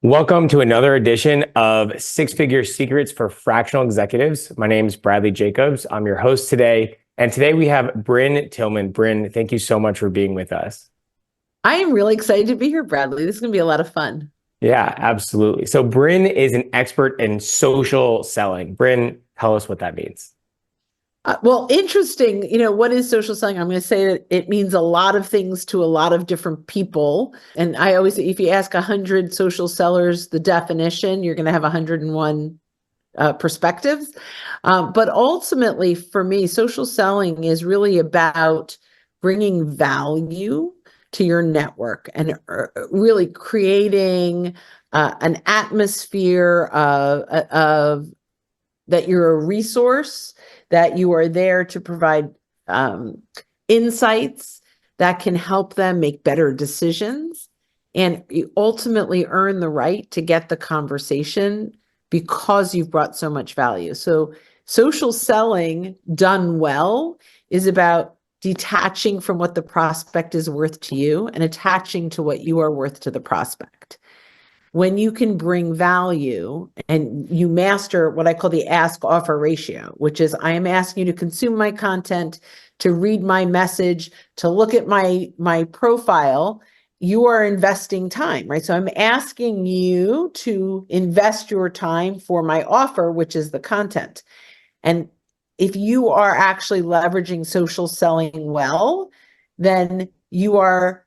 Welcome to another edition of Six Figure Secrets for Fractional Executives. My name is Bradley Jacobs. I'm your host today. And today we have Brynne Tillman. Brynne, thank you so much for being with us. I am really excited to be here, Bradley. This is going to be a lot of fun. Yeah, absolutely. So Brynne is an expert in social selling. Brynne, tell us what that means. Well, interesting. What is social selling? I'm going to say that it means a lot of things to a lot of different people. And I always say, if you ask 100 social sellers the definition, you're going to have 101 perspectives. But ultimately, for me, social selling is really about bringing value to your network and really creating an atmosphere of that you're a resource, that you are there to provide insights that can help them make better decisions. And you ultimately earn the right to get the conversation because you've brought so much value. So social selling done well is about detaching from what the prospect is worth to you and attaching to what you are worth to the prospect. When you can bring value and you master what I call the ask offer ratio, which is I am asking you to consume my content, to read my message, to look at my profile, you are investing time, right? So I'm asking you to invest your time for my offer, which is the content. And if you are actually leveraging social selling well, then your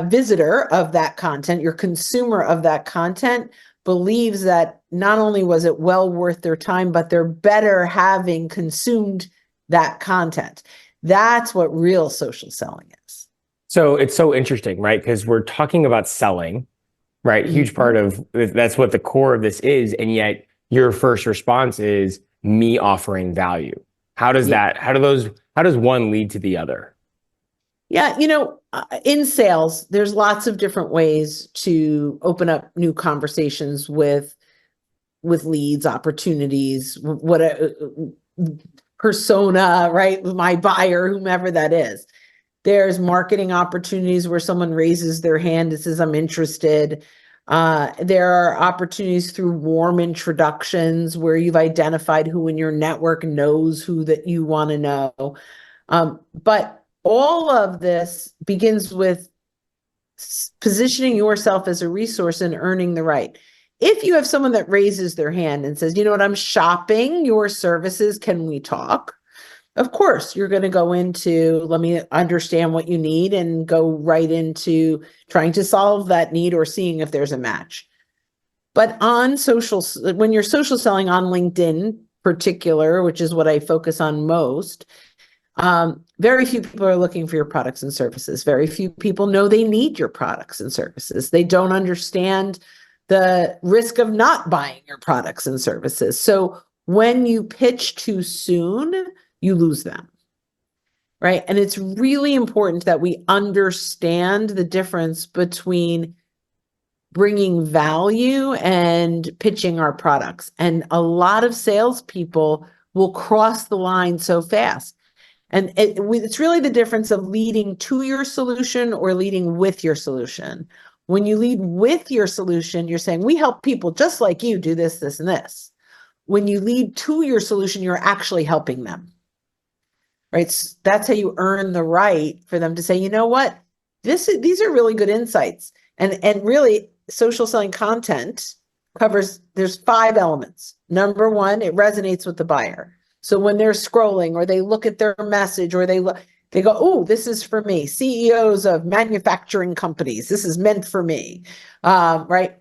visitor of that content, your consumer of that content, believes that not only was it well worth their time, but they're better having consumed that content. That's what real social selling is. So it's so interesting, right? Because we're talking about selling, right? Huge part of that's what the core of this is. And yet your first response is me offering value. How does how does one lead to the other? Yeah, in sales, there's lots of different ways to open up new conversations with leads, opportunities, what a persona, right? My buyer, whomever that is. There's marketing opportunities where someone raises their hand and says, I'm interested. There are opportunities through warm introductions where you've identified who in your network knows who that you want to know. But all of this begins with positioning yourself as a resource and earning the right. If you have someone that raises their hand and says, you know what, I'm shopping your services, can we talk? Of course, you're going to go into, let me understand what you need and go right into trying to solve that need or seeing if there's a match. But on social, when you're social selling on LinkedIn particular, which is what I focus on most, very few people are looking for your products and services. Very few people know they need your products and services. They don't understand the risk of not buying your products and services. So when you pitch too soon, you lose them, right? And it's really important that we understand the difference between bringing value and pitching our products. And a lot of salespeople will cross the line so fast. And it's really the difference of leading to your solution or leading with your solution. When you lead with your solution, you're saying, we help people just like you do this, this, and this. When you lead to your solution, you're actually helping them, right? So that's how you earn the right for them to say, you know what, these are really good insights. And really, social selling content covers, there's 5 elements. Number 1, it resonates with the buyer. So when they're scrolling or they look at their message or they go, oh, this is for me. CEOs of manufacturing companies, this is meant for me, right?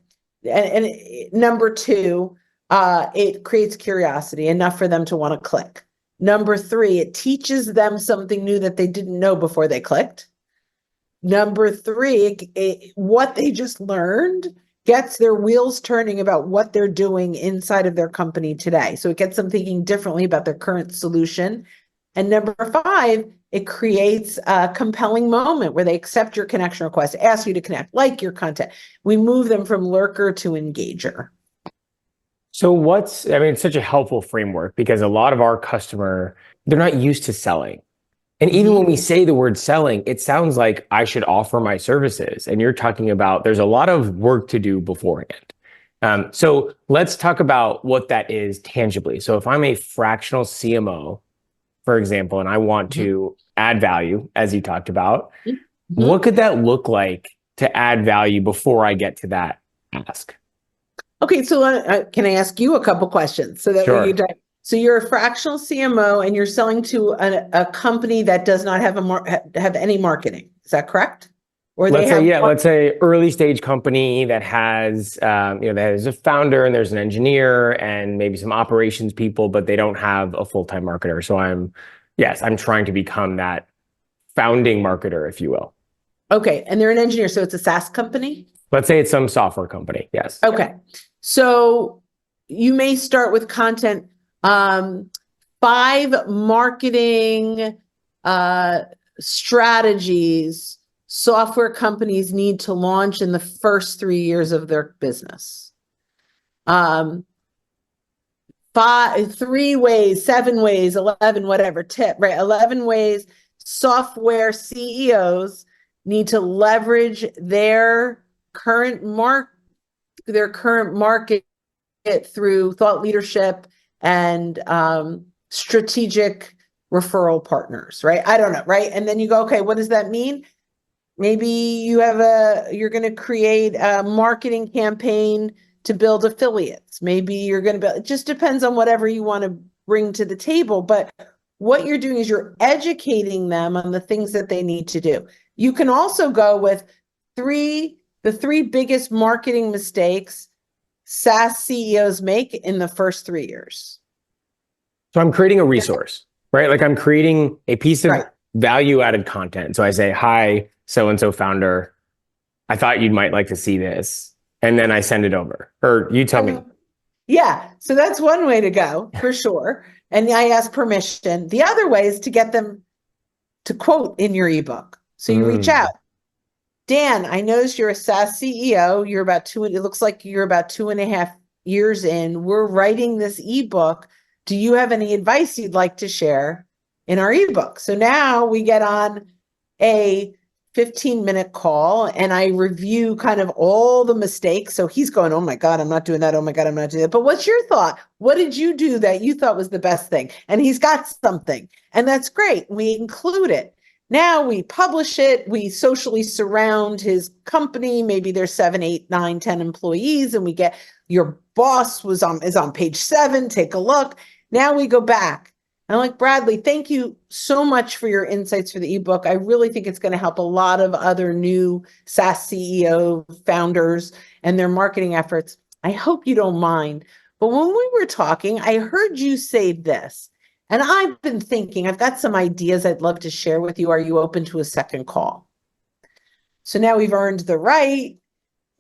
And number 2, it creates curiosity, enough for them to want to click. Number 3, it teaches them something new that they didn't know before they clicked. Number 3, what they just learned gets their wheels turning about what they're doing inside of their company today. So it gets them thinking differently about their current solution. And number 5, it creates a compelling moment where they accept your connection request, ask you to connect, like your content. We move them from lurker to engager. So it's such a helpful framework because a lot of our they're not used to selling, And even when we say the word selling, it sounds like I should offer my services. And you're talking about there's a lot of work to do beforehand. So let's talk about what that is tangibly. So if I'm a fractional CMO, for example, and I want to add value, as you talked about, what could that look like to add value before I get to that ask? Okay, so can I ask you a couple questions so that Sure. So you're a fractional CMO and you're selling to a company that does not have have any marketing. Is that correct? Or let's say, let's say early stage company that has, that has a founder and there's an engineer and maybe some operations people, but they don't have a full-time marketer. So I'm trying to become that founding marketer, if you will. Okay, and they're an engineer, so it's a SaaS company? Let's say it's some software company. Yes. Okay. So you may start with content, 5 marketing strategies software companies need to launch in the first 3 years of their business. 3 ways, 7 ways, 11, whatever, 11 ways software CEOs need to leverage their current market through thought leadership and strategic referral partners, right? I don't know, right? And then you go, okay, what does that mean? Maybe you're going to create a marketing campaign to build affiliates. Maybe you're going to build, it just depends on whatever you want to bring to the table. But what you're doing is you're educating them on the things that they need to do. You can also go with the 3 biggest marketing mistakes SaaS CEOs make in the first 3 years. So I'm creating a resource, right? Like I'm creating a piece of value added content. So I say, hi, so-and-so founder, I thought you might like to see this. And then I send it over, or you tell me. Yeah. So that's one way to go for sure. And I ask permission. The other way is to get them to quote in your ebook. So you reach out. Dan, I noticed you're a SaaS CEO. It looks like you're about 2.5 years in. We're writing this ebook. Do you have any advice you'd like to share in our ebook? So now we get on a 15-minute call and I review kind of all the mistakes. So he's going, oh my God, I'm not doing that. Oh my God, I'm not doing that. But what's your thought? What did you do that you thought was the best thing? And he's got something. And that's great. We include it. Now we publish it. We socially surround his company. Maybe there's 7, 8, 9, 10 employees. And we get your boss is on page 7. Take a look. Now we go back. I'm like, Bradley, thank you so much for your insights for the ebook. I really think it's going to help a lot of other new SaaS CEO founders and their marketing efforts. I hope you don't mind. But when we were talking, I heard you say this, and I've been thinking, I've got some ideas I'd love to share with you. Are you open to a second call? So now we've earned the right.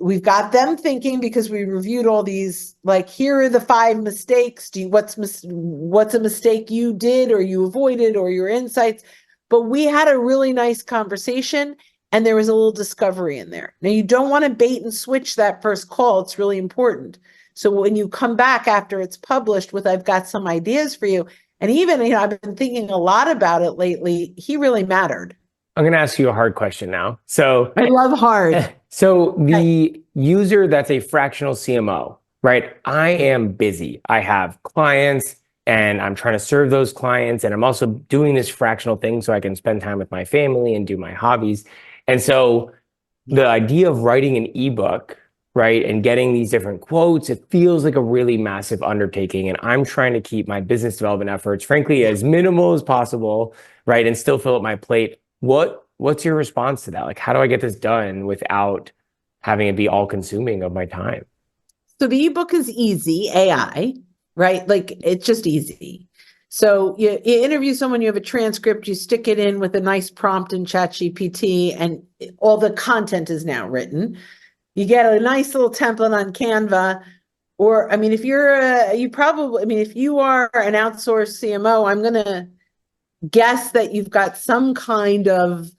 We've got them thinking because we reviewed all these, like, here are the 5 mistakes. What's a mistake you did or you avoided or your insights? But we had a really nice conversation and there was a little discovery in there. Now you don't want to bait and switch that first call. It's really important. So when you come back after it's published with, I've got some ideas for you. And even, I've been thinking a lot about it lately. He really mattered. I'm going to ask you a hard question now. So I love hard. So the user that's a fractional CMO, right? I am busy. I have clients and I'm trying to serve those clients. And I'm also doing this fractional thing so I can spend time with my family and do my hobbies. And so the idea of writing an ebook, right, and getting these different quotes, it feels like a really massive undertaking. And I'm trying to keep my business development efforts, frankly, as minimal as possible, right, and still fill up my plate. What's your response to that? Like, how do I get this done without having it be all consuming of my time? So the ebook is easy, AI, right? Like, it's just easy. So you interview someone, you have a transcript, you stick it in with a nice prompt in ChatGPT, and all the content is now written. You get a nice little template on Canva. Or, I mean, if you are an outsourced CMO, I'm going to guess that you've got some kind of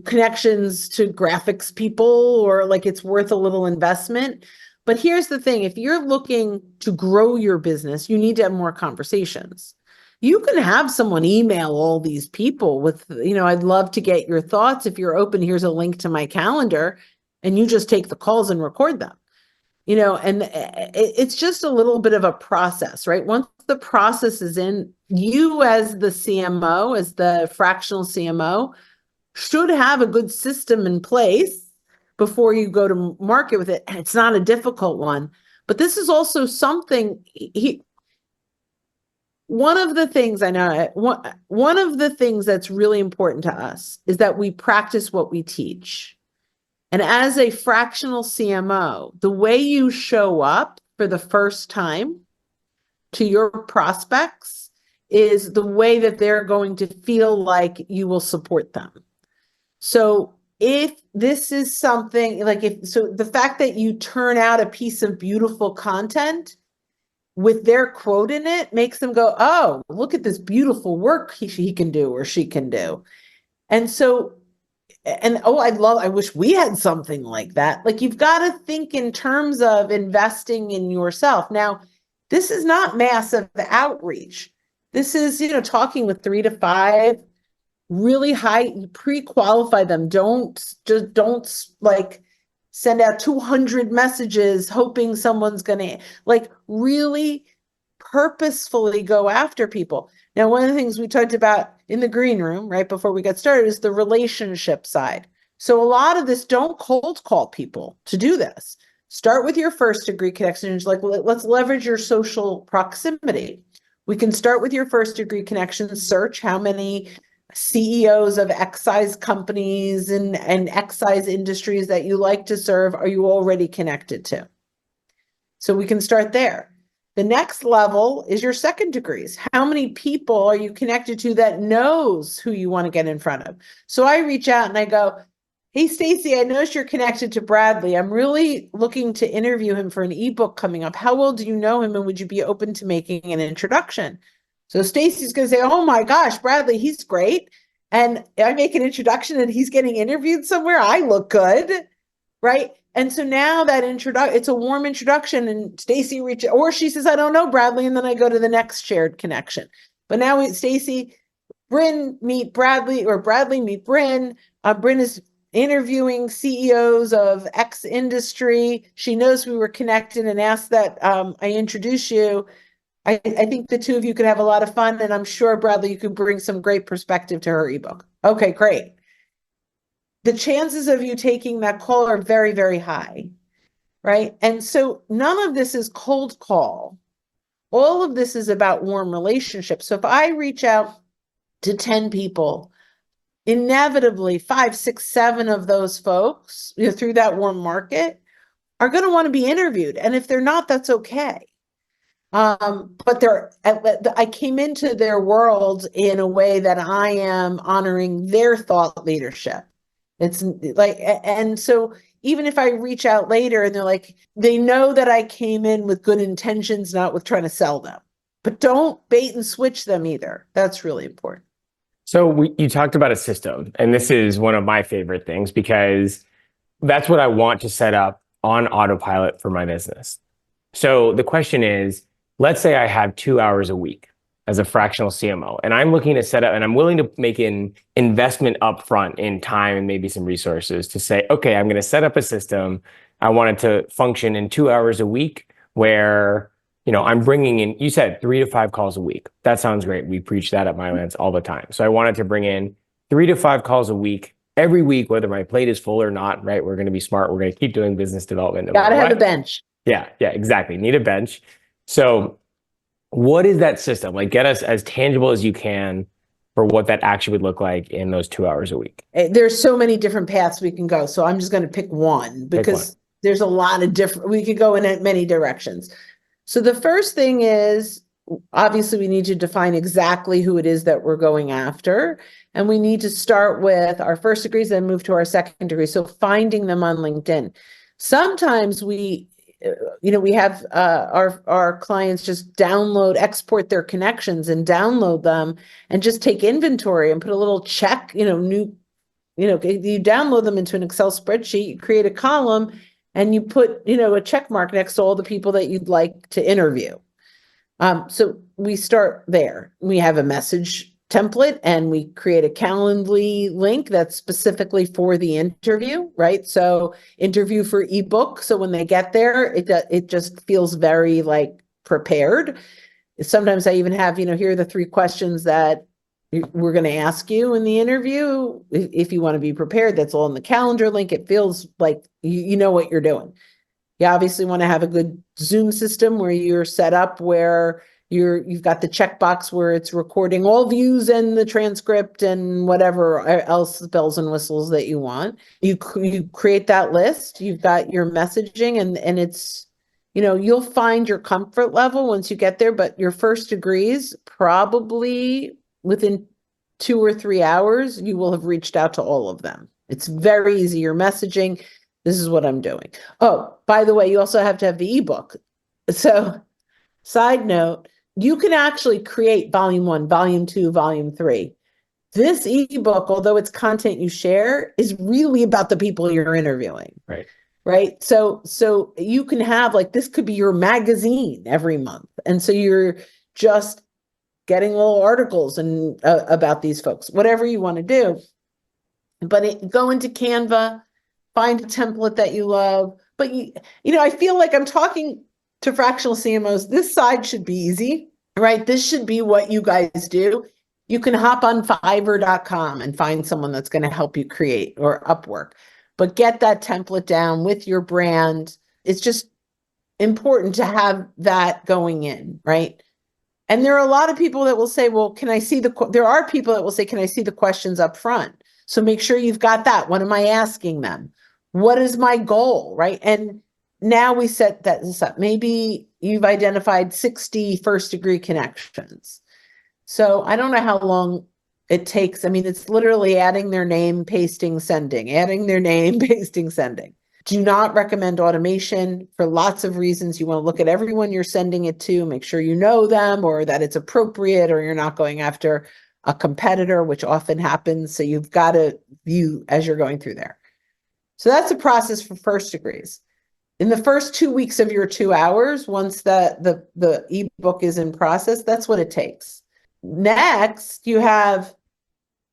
connections to graphics people, or like it's worth a little investment. But here's the thing, if you're looking to grow your business, you need to have more conversations. You can have someone email all these people with, I'd love to get your thoughts. If you're open, here's a link to my calendar, and you just take the calls and record them. And it's just a little bit of a process, right? Once the process is in, you as the CMO, as the fractional CMO, should have a good system in place before you go to market with it. And it's not a difficult one, but this is also something one of the things I know, one of the things that's really important to us is that we practice what we teach. And as a fractional CMO, the way you show up for the first time to your prospects is the way that they're going to feel like you will support them. So if this is something the fact that you turn out a piece of beautiful content with their quote in it makes them go, oh, look at this beautiful work he can do or she can do. And so, I wish we had something like that. Like, you've got to think in terms of investing in yourself. Now, this is not massive outreach. This is, talking with 3 to 5 really high, pre-qualify them. Don't send out 200 messages hoping someone's going to really purposefully go after people. Now, one of the things we talked about in the green room right before we got started is the relationship side. So a lot of this, don't cold call people to do this. Start with your first degree connections. Let's leverage your social proximity. We can start with your first degree connections, search how many CEOs of excise companies and excise industries that you like to serve are you already connected to? So we can start there. The next level is your second degrees. How many people are you connected to that knows who you want to get in front of? So I reach out and I go, hey, Stacy, I noticed you're connected to Bradley. I'm really looking to interview him for an ebook coming up. How well do you know him, and would you be open to making an introduction? So Stacy's going to say, oh my gosh, Bradley, he's great. And I make an introduction and he's getting interviewed somewhere. I look good, right? And so now that it's a warm introduction, and Stacy reaches, or she says, I don't know Bradley. And then I go to the next shared connection. But now Stacy, Brynne meet Bradley, or Bradley meet Brynne. Brynne is interviewing CEOs of X industry. She knows we were connected and asked that I introduce you. I think the two of you could have a lot of fun, and I'm sure, Bradley, you could bring some great perspective to her ebook. Okay, great. The chances of you taking that call are very, very high, right? And so none of this is cold call. All of this is about warm relationships. So if I reach out to 10 people, inevitably 5, 6, 7 of those folks, through that warm market, are going to want to be interviewed. And if they're not, that's okay. But I came into their world in a way that I am honoring their thought leadership. It's and so even if I reach out later and they're like, they know that I came in with good intentions, not with trying to sell them, but don't bait and switch them either. That's really important. So you talked about a system, and this is one of my favorite things because that's what I want to set up on autopilot for my business. So the question is, let's say I have 2 hours a week as a fractional CMO, and I'm looking to set up, and I'm willing to make an investment upfront in time and maybe some resources to say, okay, I'm going to set up a system. I want it to function in 2 hours a week where, I'm bringing in, you said 3 to 5 calls a week. That sounds great. We preach that at Mylance all the time. So I wanted to bring in 3 to 5 calls a week every week, whether my plate is full or not, right? We're going to be smart. We're going to keep doing business development. Got to have a bench. Yeah, exactly. Need a bench. So what is that system? Get us as tangible as you can for what that actually would look like in those 2 hours a week. There's so many different paths we can go. So I'm just going to pick one because there's a lot of different, we could go in many directions. So the first thing is, obviously, we need to define exactly who it is that we're going after. And we need to start with our first degrees and move to our second degree. So finding them on LinkedIn. Sometimes we have our clients just export their connections and download them and just take inventory and put a little check, you download them into an Excel spreadsheet, you create a column, and you put, a check mark next to all the people that you'd like to interview. So we start there. We have a message template and we create a Calendly link that's specifically for the interview, right? So interview for ebook. So when they get there, it just feels very like prepared. Sometimes I even have, here are the 3 questions that we're going to ask you in the interview. If you want to be prepared, that's all in the calendar link. It feels like you know what you're doing. You obviously want to have a good Zoom system where you're set up where you've got the checkbox where it's recording all views and the transcript and whatever else bells and whistles that you want. You create that list, you've got your messaging and it's, you'll find your comfort level once you get there, but your first degrees, probably within 2 or 3 hours, you will have reached out to all of them. It's very easy. Your messaging, this is what I'm doing. Oh, by the way, you also have to have the ebook. So, side note, you can actually create volume 1, volume 2, volume 3. This ebook, although it's content you share, is really about the people you're interviewing. Right. Right. So you can have this could be your magazine every month. And so you're just getting little articles and about these folks, whatever you want to do. But go into Canva, find a template that you love. But I feel like I'm talking to fractional CMOs. This side should be easy, right? This should be what you guys do. You can hop on Fiverr.com and find someone that's going to help you create, or Upwork. But get that template down with your brand. It's just important to have that going in, right? And there are a lot of people that will say, well, there are people that will say, can I see the questions up front? So make sure you've got that. What am I asking them? What is my goal, right? And now we set this up. Maybe you've identified 60 first degree connections. So I don't know how long it takes. I mean, it's literally adding their name, pasting, sending, adding their name, pasting, sending. Do not recommend automation for lots of reasons. You want to look at everyone you're sending it to, make sure you know them or that it's appropriate, or you're not going after a competitor, which often happens. So you've got to view as you're going through there. So that's a process for first degrees. In the first 2 weeks of your 2 hours, once the ebook is in process, that's what it takes. Next, you have,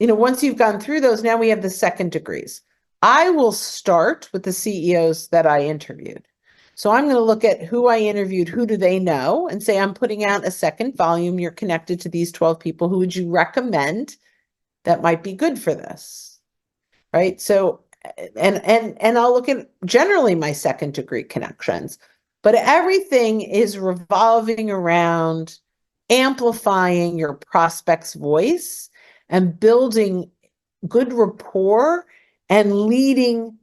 once you've gone through those, now we have the second degrees. I will start with the CEOs that I interviewed. So I'm going to look at who I interviewed, who do they know, and say, I'm putting out a second volume. You're connected to these 12 people. Who would you recommend that might be good for this? Right. So, and I'll look at generally my second degree connections, but everything is revolving around amplifying your prospect's voice and building good rapport and leading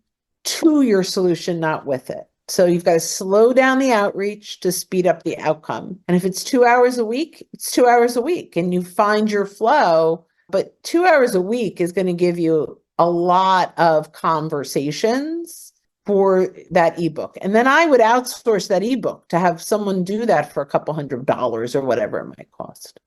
to your solution, not with it. So you've got to slow down the outreach to speed up the outcome. And if it's 2 hours a week, it's 2 hours a week and you find your flow. But 2 hours a week is going to give you a lot of conversations for that ebook. And then I would outsource that ebook to have someone do that for a couple $100 or whatever it might cost.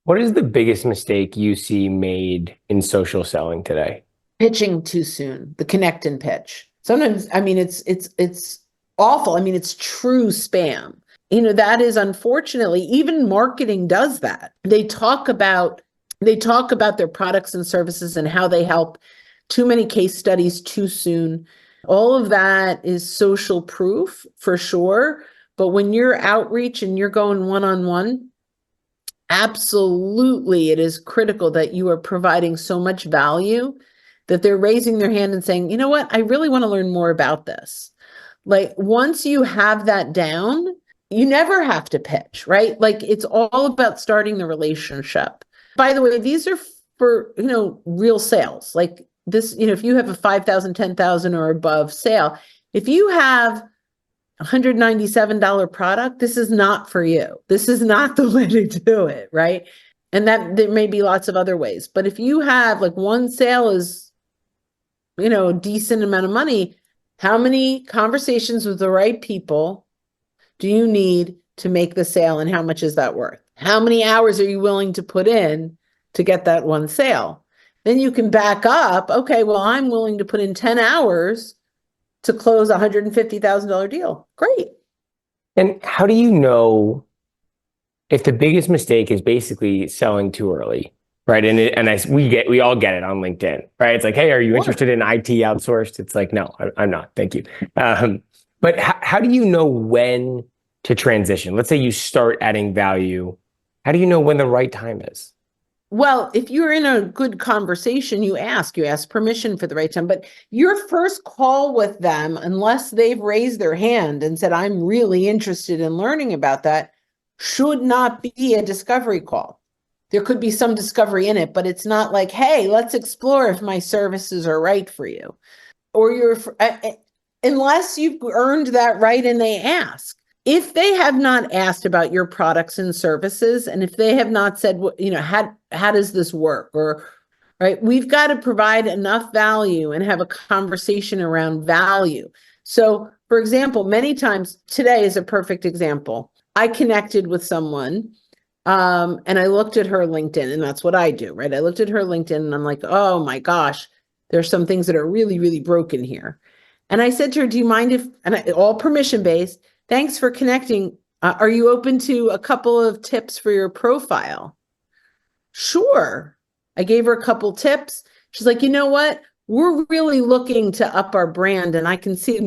What is the biggest mistake you see made in social selling today? Pitching too soon, the connect and pitch. Sometimes, I mean, it's awful. I mean, it's true spam. That is, unfortunately, even marketing does that. They talk about their products and services and how they help. Too many case studies too soon. All of that is social proof for sure. But when you're outreach and you're going one-on-one, absolutely, it is critical that you are providing so much value that they're raising their hand and saying, you know what, I really want to learn more about this. Once you have that down, you never have to pitch, right? It's all about starting the relationship. By the way, these are for, real sales. This, if you have a 5,000, 10,000 or above sale, if you have $197 product, this is not for you. This is not the way to do it, right? And that there may be lots of other ways. But if you have one sale is, a decent amount of money, how many conversations with the right people do you need to make the sale, and how much is that worth? How many hours are you willing to put in to get that one sale? Then you can back up. Okay, well, I'm willing to put in 10 hours to close a $150,000 deal. Great. And how do you know if the biggest mistake is basically selling too early, right? We all get it on LinkedIn, right? It's like, hey, are you interested in IT outsourced? It's like, no, I'm not. Thank you. But how do you know when to transition? Let's say you start adding value. How do you know when the right time is? Well, if you're in a good conversation, you ask permission for the right time. But your first call with them, unless they've raised their hand and said, I'm really interested in learning about that, should not be a discovery call. There could be some discovery in it, but it's not like, hey, let's explore if my services are right for you. Or unless you've earned that right and they ask. If they have not asked about your products and services, and if they have not said, how does this work? Or, right, we've got to provide enough value and have a conversation around value. So, for example, many times, today is a perfect example. I connected with someone, and I looked at her LinkedIn, and that's what I do, right? I looked at her LinkedIn and I'm like, oh my gosh, there's some things that are really, really broken here. And I said to her, do you mind all permission based, thanks for connecting. Are you open to a couple of tips for your profile? Sure. I gave her a couple tips. She's like, you know what? We're really looking to up our brand. And I can see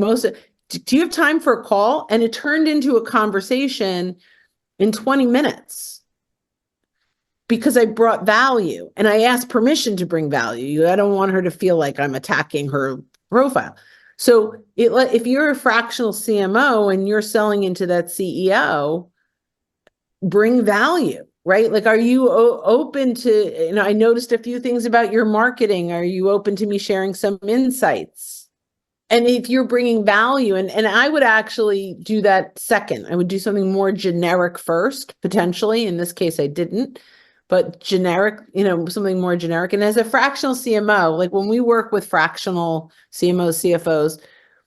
do you have time for a call? And it turned into a conversation in 20 minutes because I brought value and I asked permission to bring value. I don't want her to feel like I'm attacking her profile. So if you're a fractional CMO and you're selling into that CEO, bring value, right? Like, are you open to, I noticed a few things about your marketing. Are you open to me sharing some insights? And if you're bringing value, and I would actually do that second, I would do something more generic first, potentially. In this case, I didn't, but generic, something more generic. And as a fractional CMO, like when we work with fractional CMOs, CFOs,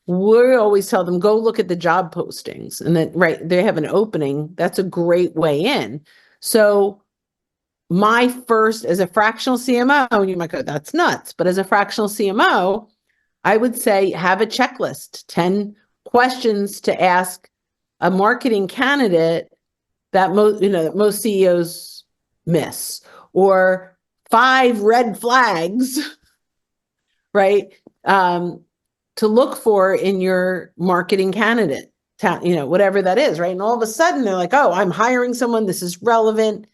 we always tell them, go look at the job postings, and then, right, they have an opening. That's a great way in. So my first, as a fractional CMO, you might go, that's nuts. But as a fractional CMO, I would say have a checklist, 10 questions to ask a marketing candidate that most CEOs miss, or 5 red flags, right? To look for in your marketing candidate, whatever that is, right? And all of a sudden they're like, oh, I'm hiring someone, this is relevant.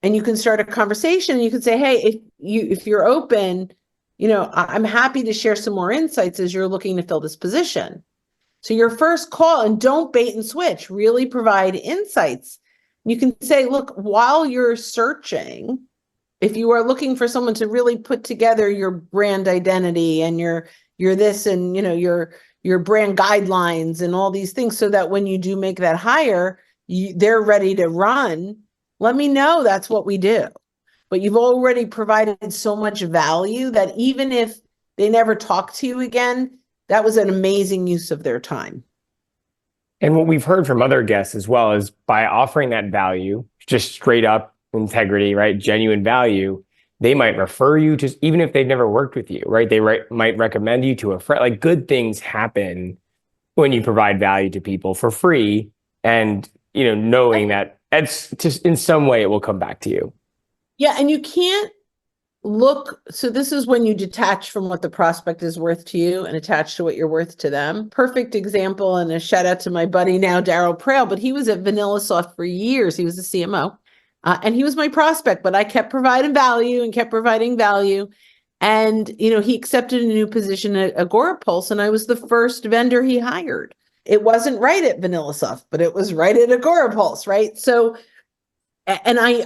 And you can start a conversation and you can say, hey, if you're open, I'm happy to share some more insights as you're looking to fill this position. So your first call, and don't bait and switch, really provide insights. You can say, look, while you're searching, if you are looking for someone to really put together your brand identity and your this and your brand guidelines and all these things, so that when you do make that hire, they're ready to run, let me know. That's what we do. But you've already provided so much value that even if they never talk to you again, that was an amazing use of their time. And what we've heard from other guests as well is by offering that value, just straight up integrity, right? Genuine value, they might refer you to, even if they've never worked with you, right? They might recommend you to a friend. Like, good things happen when you provide value to people for free, and knowing that it's just in some way it will come back to you. Yeah, and you can't look. So this is when you detach from what the prospect is worth to you and attach to what you're worth to them. Perfect example, and a shout out to my buddy now, Daryl Prale, but he was at VanillaSoft for years. He was a CMO. And he was my prospect, but I kept providing value and kept providing value. And, he accepted a new position at Agorapulse, and I was the first vendor he hired. It wasn't right at VanillaSoft, but it was right at Agorapulse, right? So, and I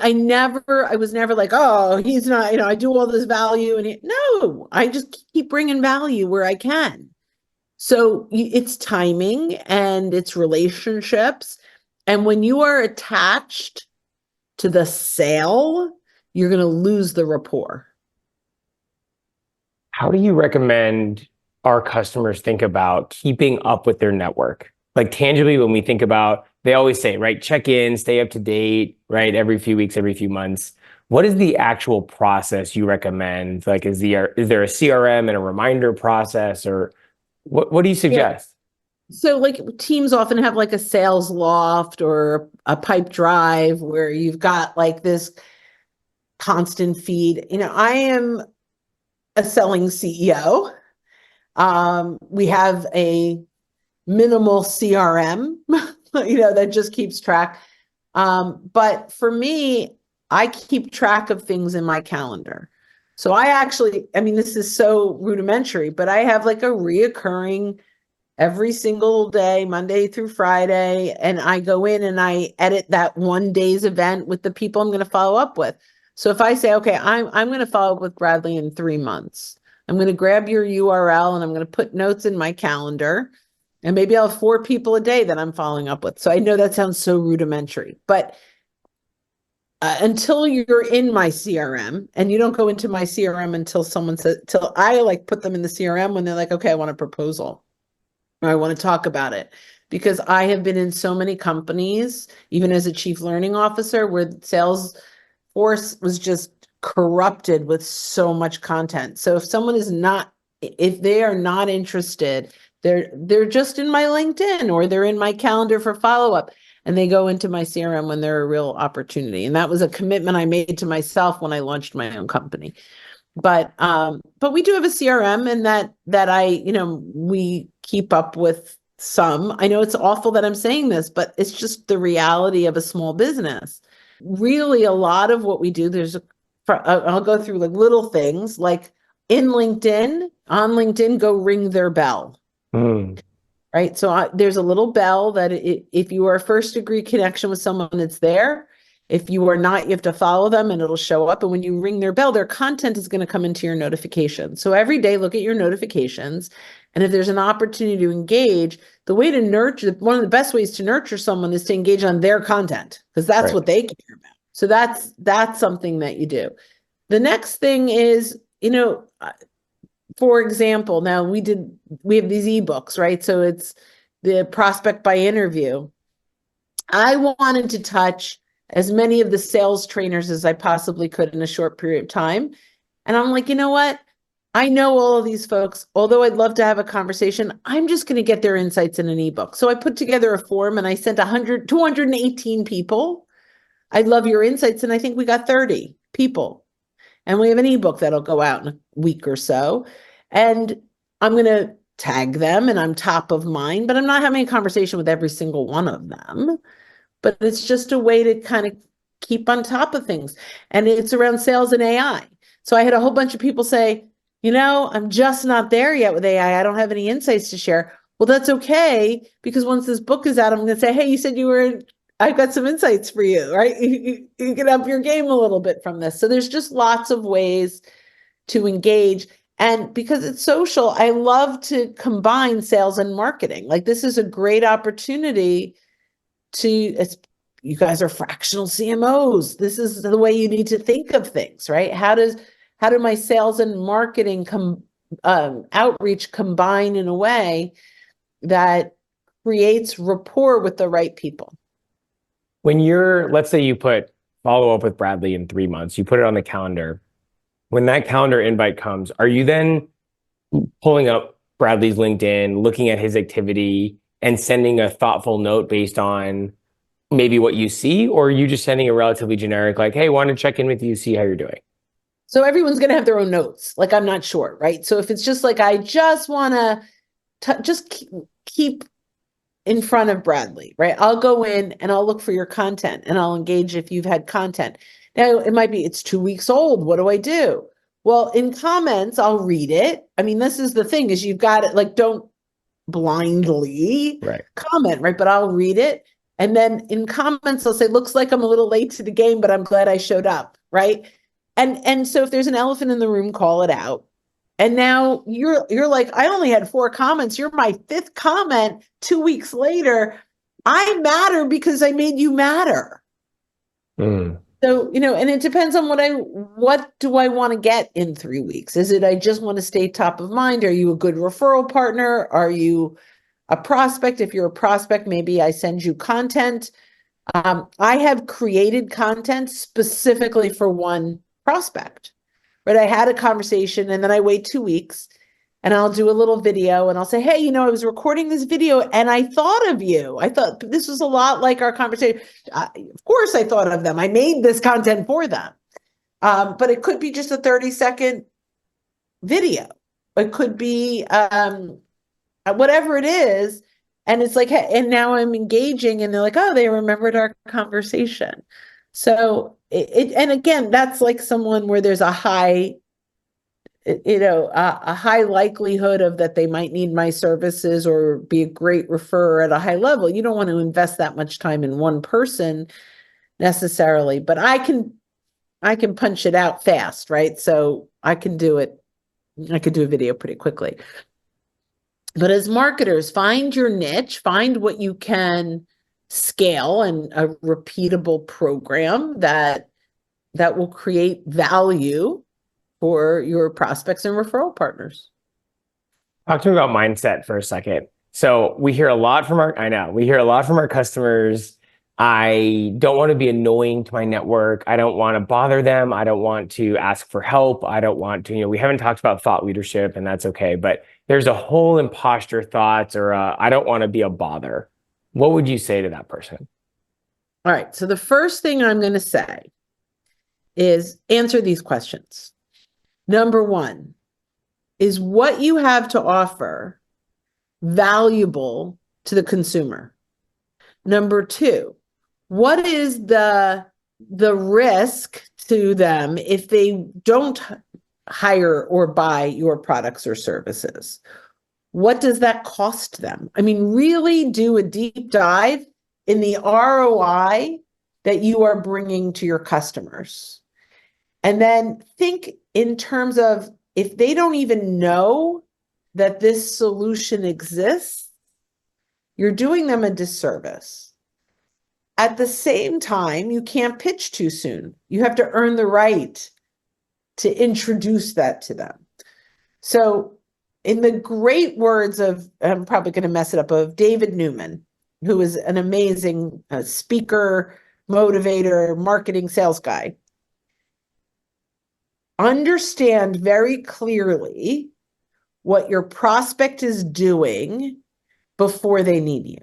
was never like, oh, he's not, I do all this value. And no, I just keep bringing value where I can. So it's timing and it's relationships. And when you are attached to the sale, you're going to lose the rapport. How do you recommend our customers think about keeping up with their network? Like, tangibly, when we think about, they always say, right, check in, stay up to date, right, every few weeks, every few months. What is the actual process you recommend? Like, is there a CRM and a reminder process, or what do you suggest? So like teams often have like a sales loft or a pipe drive where you've got like this constant feed. I am a selling CEO. We have a minimal CRM, that just keeps track. But for me, I keep track of things in my calendar. So this is so rudimentary, but I have like a reoccurring every single day, Monday through Friday, and I go in and I edit that one day's event with the people I'm going to follow up with. So if I say, okay, I'm going to follow up with Bradley in 3 months, I'm going to grab your URL and I'm going to put notes in my calendar. And maybe I'll have 4 people a day that I'm following up with. So I know that sounds so rudimentary, but until you're in my CRM, and you don't go into my CRM until someone says, till I like put them in the CRM when they're like, okay, I want a proposal. I want to talk about it because I have been in so many companies, even as a chief learning officer, where Salesforce was just corrupted with so much content. So if they are not interested, they're just in my LinkedIn or they're in my calendar for follow-up and they go into my CRM when they're a real opportunity. And that was a commitment I made to myself when I launched my own company. But we do have a CRM and we keep up with some. I know it's awful that I'm saying this, but it's just the reality of a small business. Really, a lot of what we do, I'll go through like little things like on LinkedIn, go ring their bell. Mm, Right. So there's a little bell that if you are a first degree connection with someone, it's there. If you are not, you have to follow them and it'll show up. And when you ring their bell, their content is going to come into your notification. So every day, look at your notifications. And if there's an opportunity to engage, one of the best ways to nurture someone is to engage on their content because that's right. what they care about. So that's something that you do. The next thing is, for example, now we have these ebooks, right? So it's the prospect by interview. I wanted to touch as many of the sales trainers as I possibly could in a short period of time. And I'm like, you know what? I know all of these folks, although I'd love to have a conversation, I'm just going to get their insights in an ebook. So I put together a form and I sent 218 people. I'd love your insights. And I think we got 30 people. And we have an ebook that'll go out in a week or so. And I'm going to tag them and I'm top of mind, but I'm not having a conversation with every single one of them. But it's just a way to kind of keep on top of things. And it's around sales and AI. So I had a whole bunch of people say, I'm just not there yet with AI. I don't have any insights to share. Well, that's okay, because once this book is out, I'm going to say, hey, you said I've got some insights for you, right? You can up your game a little bit from this. So there's just lots of ways to engage. And because it's social, I love to combine sales and marketing. Like this is a great opportunity you guys are fractional CMOs. This is the way you need to think of things, right? How do my sales and marketing outreach combine in a way that creates rapport with the right people? Let's say you put follow up with Bradley in 3 months, you put it on the calendar. When that calendar invite comes, are you then pulling up Bradley's LinkedIn, looking at his activity, and sending a thoughtful note based on maybe what you see? Or are you just sending a relatively generic, like, hey, want to check in with you, see how you're doing? So everyone's going to have their own notes. Like, I'm not sure, right? So if it's just like, I just want to just keep in front of Bradley, right? I'll go in and I'll look for your content and I'll engage if you've had content. Now, it might be, it's 2 weeks old. What do I do? Well, in comments, I'll read it. I mean, this is the thing is you've got it, like, don't blindly comment, right? But I'll read it. And then in comments, I'll say, looks like I'm a little late to the game, but I'm glad I showed up, right? And so if there's an elephant in the room, call it out. And now you're like, I only had 4 comments. You're my 5th comment 2 weeks later. I matter because I made you matter. Mm. So, and it depends on what do I want to get in 3 weeks? Is it I just want to stay top of mind? Are you a good referral partner? Are you a prospect? If you're a prospect, maybe I send you content. I have created content specifically for one prospect, right? I had a conversation and then I wait 2 weeks and I'll do a little video and I'll say, hey, I was recording this video and I thought of you. I thought this was a lot like our conversation. Of course I thought of them. I made this content for them. But it could be just a 30-second video. It could be whatever it is. And it's like, hey, and now I'm engaging and they're like, oh, they remembered our conversation. So and again, that's like someone where there's a high, a high likelihood of that they might need my services or be a great referrer at a high level. You don't want to invest that much time in one person necessarily, but I can punch it out fast, right? So I could do a video pretty quickly. But as marketers, find your niche, find what you can scale and a repeatable program that will create value for your prospects and referral partners. Talk to me about mindset for a second. So we hear a lot from our customers. I don't want to be annoying to my network. I don't want to bother them. I don't want to ask for help. I don't want to, we haven't talked about thought leadership, and that's okay. But there's a whole imposter thoughts or I don't want to be a bother. What would you say to that person? All right. So the first thing I'm going to say is answer these questions. Number one, is what you have to offer valuable to the consumer? Number two, what is the risk to them if they don't hire or buy your products or services? What does that cost them? I mean, really do a deep dive in the ROI that you are bringing to your customers. And then think in terms of if they don't even know that this solution exists, you're doing them a disservice. At the same time, you can't pitch too soon. You have to earn the right to introduce that to them. So in the great words of, I'm probably going to mess it up, of David Newman, who is an amazing speaker, motivator, marketing sales guy, understand very clearly what your prospect is doing before they need you.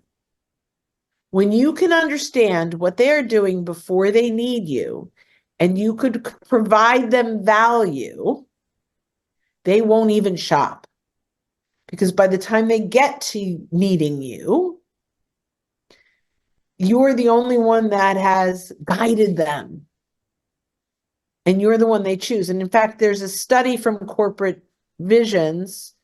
When you can understand what they're doing before they need you, and you could provide them value, they won't even shop. Because by the time they get to needing you, you're the only one that has guided them. And you're the one they choose. And in fact, there's a study from Corporate Visions.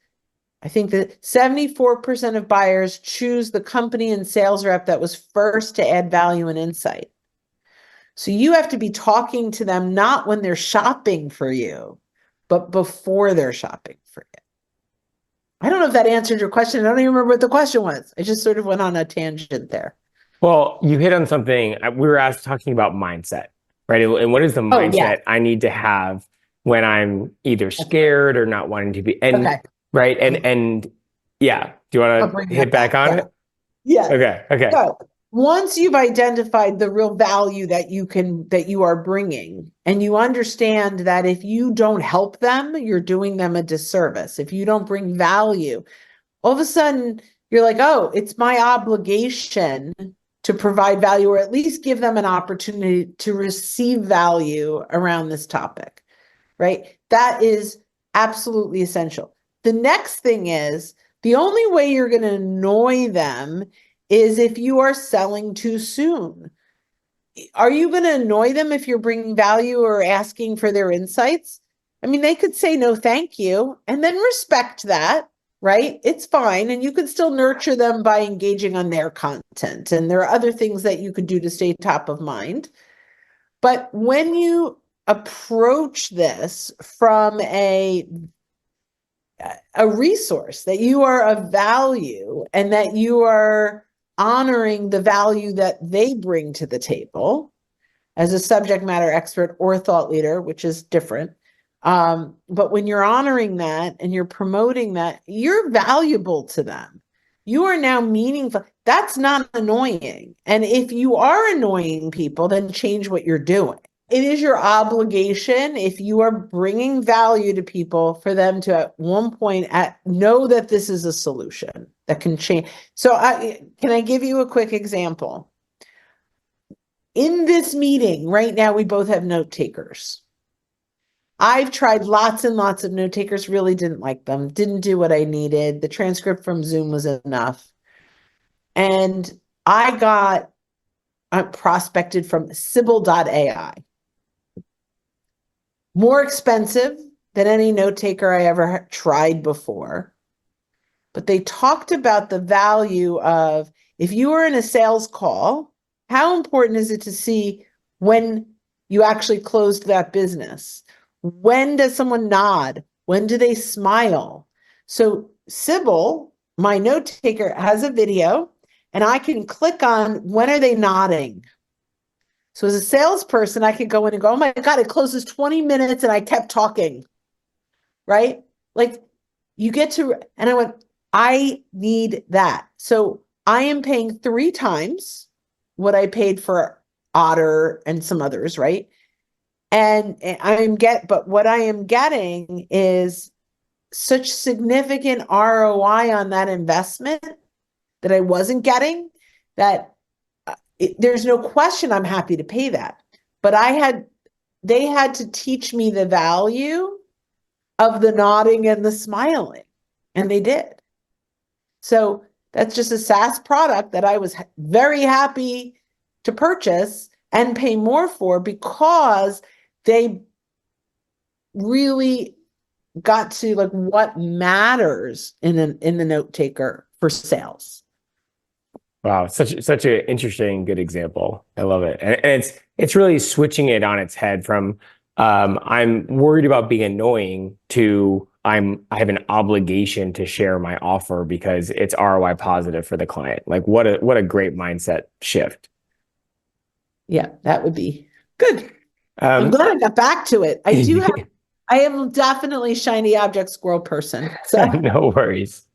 I think that 74% of buyers choose the company and sales rep that was first to add value and insight. So you have to be talking to them not when they're shopping for you, but before they're shopping for you. I don't know if that answered your question. I don't even remember what the question was. I just sort of went on a tangent there. Well, you hit on something. We were talking about mindset, right? And what is the mindset I need to have when I'm either scared or not wanting to be, right? And yeah, do you want to hit back on it? Yeah. Okay. So once you've identified the real value that you are bringing, and you understand that if you don't help them, you're doing them a disservice. If you don't bring value, all of a sudden you're like, oh, it's my obligation to provide value, or at least give them an opportunity to receive value around this topic, right? That is absolutely essential. The next thing is, the only way you're going to annoy them is if you are selling too soon. Are you going to annoy them if you're bringing value or asking for their insights? I mean, they could say no, thank you, and then respect that, right? It's fine. And you can still nurture them by engaging on their content. And there are other things that you could do to stay top of mind. But when you approach this from a resource that you are of value and that you are honoring the value that they bring to the table as a subject matter expert or thought leader, which is different. But when you're honoring that and you're promoting that, you're valuable to them. You are now meaningful. That's not annoying. And if you are annoying people, then change what you're doing. it is your obligation, if you are bringing value to people, for them to at one point know that this is a solution that can change. So can I give you a quick example? In this meeting right now, we both have note takers. I've tried lots and lots of note takers, really didn't like them, didn't do what I needed. The transcript from Zoom was enough. And I got prospected from Sybil.ai. More expensive than any note taker I ever tried before. But they talked about the value of, if you are in a sales call, how important is it to see when you actually closed that business? When does someone nod? When do they smile? So Sybil, my note taker, has a video, and I can click on when are they nodding. So as a salesperson, I could go in and go, oh my God, it closes 20 minutes and I kept talking, right? Like you get to, and I went, I need that. So I am paying 3 times what I paid for Otter and some others, right? And but what I am getting is such significant ROI on that investment that I wasn't getting, that there's no question I'm happy to pay that. But they had to teach me the value of the nodding and the smiling, and they did. So that's just a SaaS product that I was very happy to purchase and pay more for, because they really got to like what matters in the note taker for sales. Wow, such an interesting, good example. I love it, and it's really switching it on its head from I'm worried about being annoying to I have an obligation to share my offer because it's ROI positive for the client. Like what a great mindset shift. Yeah, that would be good. I'm glad I got back to it. I am definitely shiny object squirrel person. So no worries.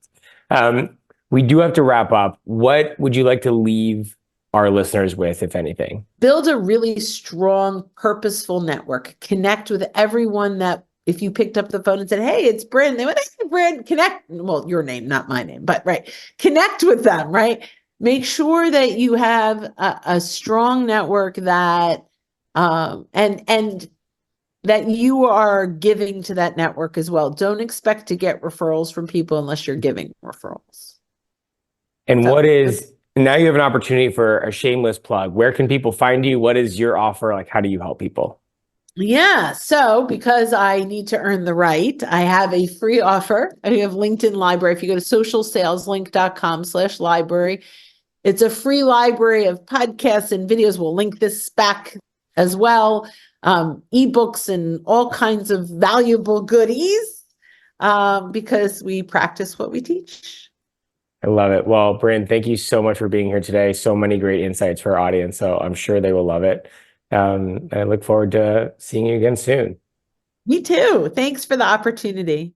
We do have to wrap up. What would you like to leave our listeners with, if anything? Build a really strong, purposeful network. Connect with everyone that, if you picked up the phone and said, hey, it's Brynne, they went, hey, Brynne, connect. Well, your name, not my name, but right. Connect with them, right? Make sure that you have a strong network that, and that you are giving to that network as well. Don't expect to get referrals from people unless you're giving referrals. And now you have an opportunity for a shameless plug. Where can people find you? What is your offer? Like, how do you help people? Yeah. So because I need to earn the right, I have a free offer. I have LinkedIn library. If you go to socialsaleslink.com/library, it's a free library of podcasts and videos. We'll link this back as well. Ebooks and all kinds of valuable goodies, because we practice what we teach. I love it. Well, Brynne, thank you so much for being here today. So many great insights for our audience. So I'm sure they will love it. I look forward to seeing you again soon. Me too. Thanks for the opportunity.